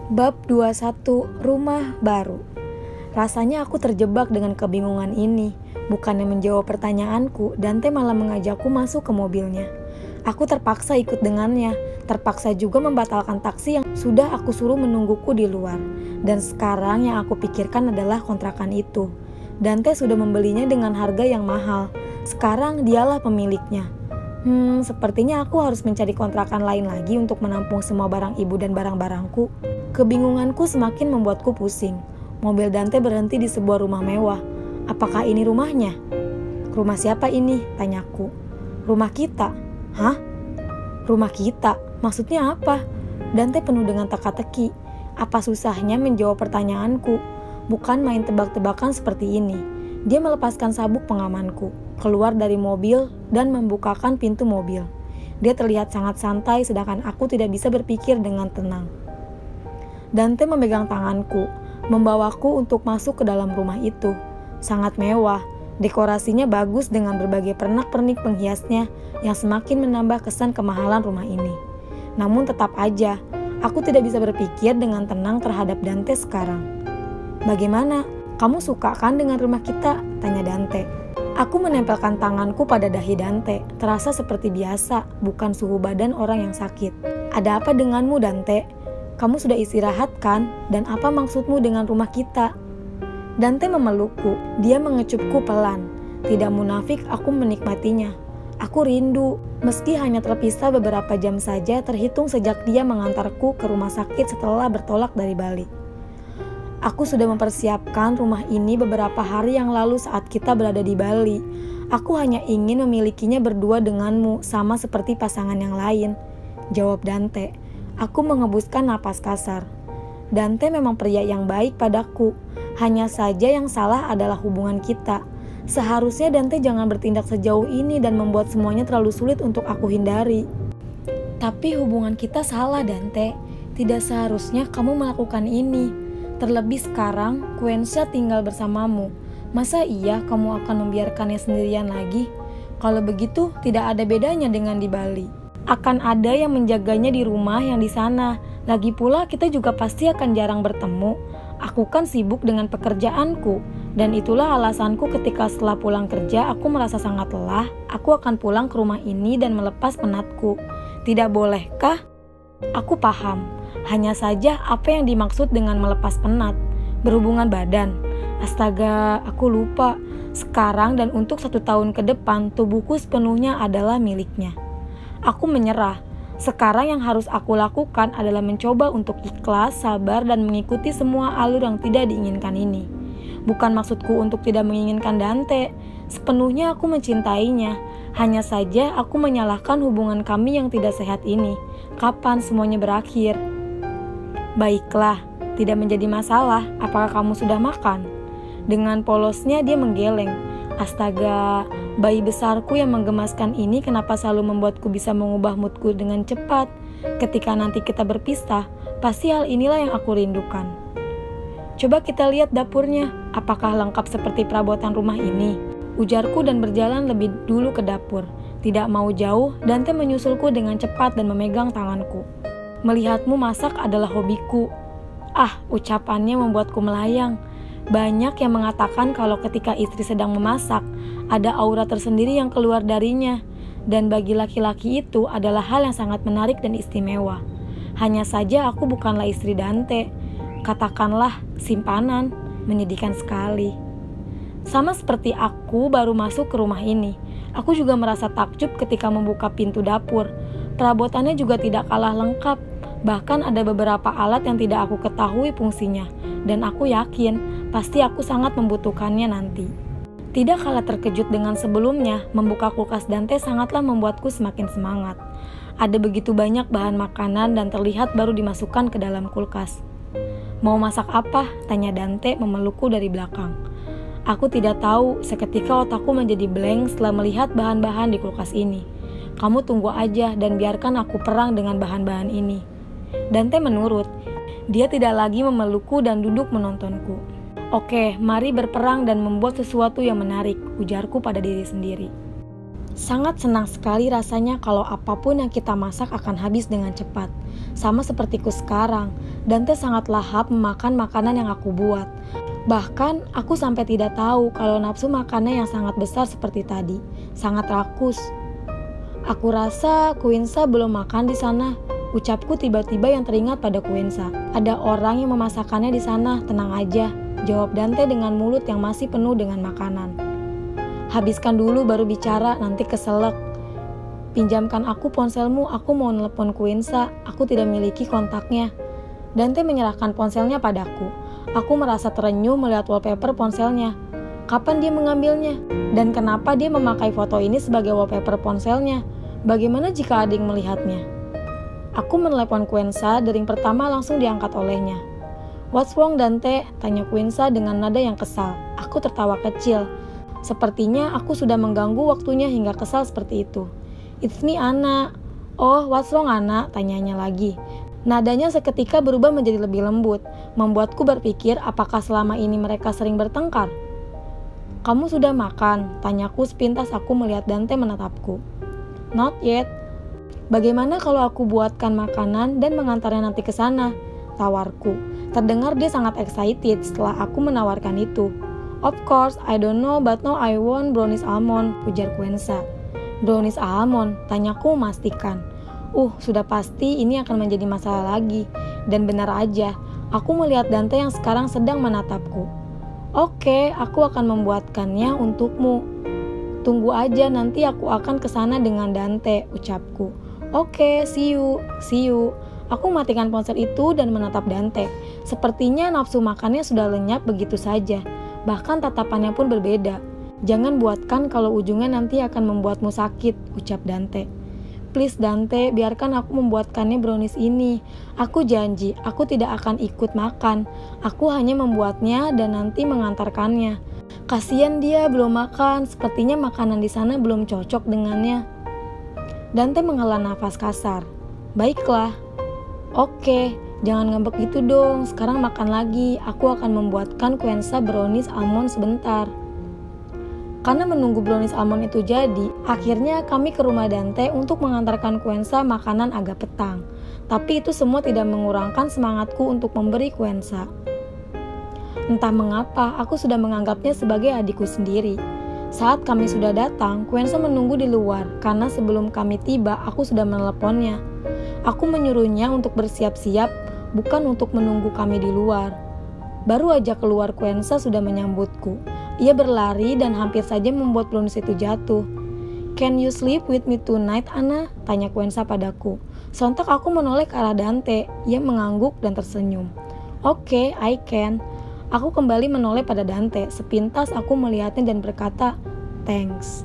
Bab 21, Rumah Baru. Rasanya aku terjebak dengan kebingungan ini. Bukannya menjawab pertanyaanku, Dante malah mengajakku masuk ke mobilnya. Aku terpaksa ikut dengannya, terpaksa juga membatalkan taksi yang sudah aku suruh menungguku di luar. Dan sekarang yang aku pikirkan adalah kontrakan itu. Dante sudah membelinya dengan harga yang mahal. Sekarang dialah pemiliknya. Sepertinya aku harus mencari kontrakan lain lagi untuk menampung semua barang ibu dan barang-barangku. Kebingunganku semakin membuatku pusing. Mobil Dante berhenti di sebuah rumah mewah. Apakah ini rumahnya? Rumah siapa ini? Tanyaku. Rumah kita. Hah? Rumah kita? Maksudnya apa? Dante penuh dengan teka-teki. Apa susahnya menjawab pertanyaanku? Bukan main tebak-tebakan seperti ini. Dia melepaskan sabuk pengamanku, keluar dari mobil dan membukakan pintu mobil. Dia terlihat sangat santai sedangkan aku tidak bisa berpikir dengan tenang. Dante memegang tanganku, membawaku untuk masuk ke dalam rumah itu. Sangat mewah, dekorasinya bagus dengan berbagai pernak-pernik penghiasnya yang semakin menambah kesan kemahalan rumah ini. Namun tetap aja, aku tidak bisa berpikir dengan tenang terhadap Dante sekarang. Bagaimana? Kamu suka kan dengan rumah kita? Tanya Dante. Aku menempelkan tanganku pada dahi Dante, terasa seperti biasa, bukan suhu badan orang yang sakit. Ada apa denganmu, Dante? Kamu sudah istirahat kan? Dan apa maksudmu dengan rumah kita? Dante memelukku, dia mengecupku pelan. Tidak munafik, aku menikmatinya. Aku rindu, meski hanya terpisah beberapa jam saja terhitung sejak dia mengantarku ke rumah sakit setelah bertolak dari Bali. Aku sudah mempersiapkan rumah ini beberapa hari yang lalu saat kita berada di Bali. Aku hanya ingin memilikinya berdua denganmu, sama seperti pasangan yang lain. Jawab Dante. Aku mengebuskan napas kasar. Dante memang pria yang baik padaku. Hanya saja yang salah adalah hubungan kita. Seharusnya Dante jangan bertindak sejauh ini dan membuat semuanya terlalu sulit untuk aku hindari. Tapi hubungan kita salah, Dante. Tidak seharusnya kamu melakukan ini. Terlebih sekarang, Quensia tinggal bersamamu. Masa iya kamu akan membiarkannya sendirian lagi? Kalau begitu, tidak ada bedanya dengan di Bali. Akan ada yang menjaganya di rumah yang di sana. Lagi pula kita juga pasti akan jarang bertemu. Aku kan sibuk dengan pekerjaanku. Dan itulah alasanku ketika setelah pulang kerja aku merasa sangat lelah. Aku akan pulang ke rumah ini dan melepas penatku. Tidak bolehkah? Aku paham. Hanya saja apa yang dimaksud dengan melepas penat? Berhubungan badan. Astaga, aku lupa. Sekarang dan untuk 1 tahun ke depan tubuhku sepenuhnya adalah miliknya. Aku menyerah. Sekarang yang harus aku lakukan adalah mencoba untuk ikhlas, sabar, dan mengikuti semua alur yang tidak diinginkan ini. Bukan maksudku untuk tidak menginginkan Dante. Sepenuhnya aku mencintainya. Hanya saja aku menyalahkan hubungan kami yang tidak sehat ini. Kapan semuanya berakhir? Baiklah, tidak menjadi masalah. Apakah kamu sudah makan? Dengan polosnya dia menggeleng. Astaga, bayi besarku yang menggemaskan ini kenapa selalu membuatku bisa mengubah moodku dengan cepat. Ketika nanti kita berpisah, pasti hal inilah yang aku rindukan. Coba kita lihat dapurnya, apakah lengkap seperti perabotan rumah ini? Ujarku dan berjalan lebih dulu ke dapur. Tidak mau jauh, Dante menyusulku dengan cepat dan memegang tanganku. Melihatmu masak adalah hobiku. Ucapannya membuatku melayang. Banyak yang mengatakan kalau ketika istri sedang memasak, ada aura tersendiri yang keluar darinya. Dan bagi laki-laki itu adalah hal yang sangat menarik dan istimewa. Hanya saja aku bukanlah istri Dante. Katakanlah simpanan, menyedihkan sekali. Sama seperti aku baru masuk ke rumah ini. Aku juga merasa takjub ketika membuka pintu dapur. Perabotannya juga tidak kalah lengkap. Bahkan ada beberapa alat yang tidak aku ketahui fungsinya. Dan aku yakin pasti aku sangat membutuhkannya nanti. Tidak kalah terkejut dengan sebelumnya, membuka kulkas Dante sangatlah membuatku semakin semangat. Ada begitu banyak bahan makanan dan terlihat baru dimasukkan ke dalam kulkas. Mau masak apa? Tanya Dante memelukku dari belakang. Aku tidak tahu, seketika otakku menjadi blank setelah melihat bahan-bahan di kulkas ini. Kamu tunggu aja dan biarkan aku perang dengan bahan-bahan ini. Dante menurut. Dia tidak lagi memelukku dan duduk menontonku. Oke, mari berperang dan membuat sesuatu yang menarik, ujarku pada diri sendiri. Sangat senang sekali rasanya kalau apapun yang kita masak akan habis dengan cepat. Sama sepertiku sekarang, Dante sangat lahap memakan makanan yang aku buat. Bahkan aku sampai tidak tahu kalau nafsu makannya yang sangat besar seperti tadi, sangat rakus. Aku rasa Quinsa belum makan di sana. Ucapku tiba-tiba yang teringat pada Quinsa. Ada orang yang memasakkannya di sana, tenang aja, jawab Dante dengan mulut yang masih penuh dengan makanan. Habiskan dulu baru bicara, nanti keselak. Pinjamkan aku ponselmu, aku mau nelpon Quinsa, aku tidak miliki kontaknya. Dante menyerahkan ponselnya padaku. Aku merasa terenyuh melihat wallpaper ponselnya. Kapan dia mengambilnya? Dan kenapa dia memakai foto ini sebagai wallpaper ponselnya? Bagaimana jika adik melihatnya? Aku menelepon Quinsa, dering pertama langsung diangkat olehnya. What's wrong Dante? Tanya Quinsa dengan nada yang kesal. Aku tertawa kecil. Sepertinya aku sudah mengganggu waktunya hingga kesal seperti itu. It's me, Ana. Oh, what's wrong, Ana? Tanyanya lagi. Nadanya seketika berubah menjadi lebih lembut, membuatku berpikir apakah selama ini mereka sering bertengkar. Kamu sudah makan? Tanyaku sepintas aku melihat Dante menatapku. Not yet. Bagaimana kalau aku buatkan makanan dan mengantarnya nanti ke sana? Tawarku. Terdengar dia sangat excited setelah aku menawarkan itu. Of course, I don't know, but now I want brownies almond, ujar Quinsa. Brownies almond, tanyaku memastikan. Sudah pasti ini akan menjadi masalah lagi. Dan benar aja, aku melihat Dante yang sekarang sedang menatapku. Oke, aku akan membuatkannya untukmu. Tunggu aja, nanti aku akan kesana dengan Dante, ucapku. Oke, see you. Aku matikan ponsel itu dan menatap Dante. Sepertinya nafsu makannya sudah lenyap begitu saja. Bahkan tatapannya pun berbeda. Jangan buatkan kalau ujungnya nanti akan membuatmu sakit, ucap Dante. Please Dante, biarkan aku membuatkannya brownies ini. Aku janji, aku tidak akan ikut makan. Aku hanya membuatnya dan nanti mengantarkannya. Kasian dia belum makan, sepertinya makanan di sana belum cocok dengannya. Dante menghela nafas kasar. Baiklah. Oke, jangan ngambek gitu dong, sekarang makan lagi. Aku akan membuatkan Quinsa brownies almond sebentar. Karena menunggu brownies almond itu jadi, akhirnya kami ke rumah Dante untuk mengantarkan Quinsa makanan agak petang. Tapi itu semua tidak mengurangkan semangatku untuk memberi Quinsa. Entah mengapa, aku sudah menganggapnya sebagai adikku sendiri. Saat kami sudah datang, Quinsa menunggu di luar, karena sebelum kami tiba, aku sudah meneleponnya. Aku menyuruhnya untuk bersiap-siap, bukan untuk menunggu kami di luar. Baru aja keluar Quinsa sudah menyambutku. Ia berlari dan hampir saja membuat brownies itu jatuh. Can you sleep with me tonight, Ana? Tanya Quinsa padaku. Sontak aku menoleh ke arah Dante. Ia mengangguk dan tersenyum. Oke, I can. Aku kembali menoleh pada Dante. Sepintas aku melihatnya dan berkata, thanks.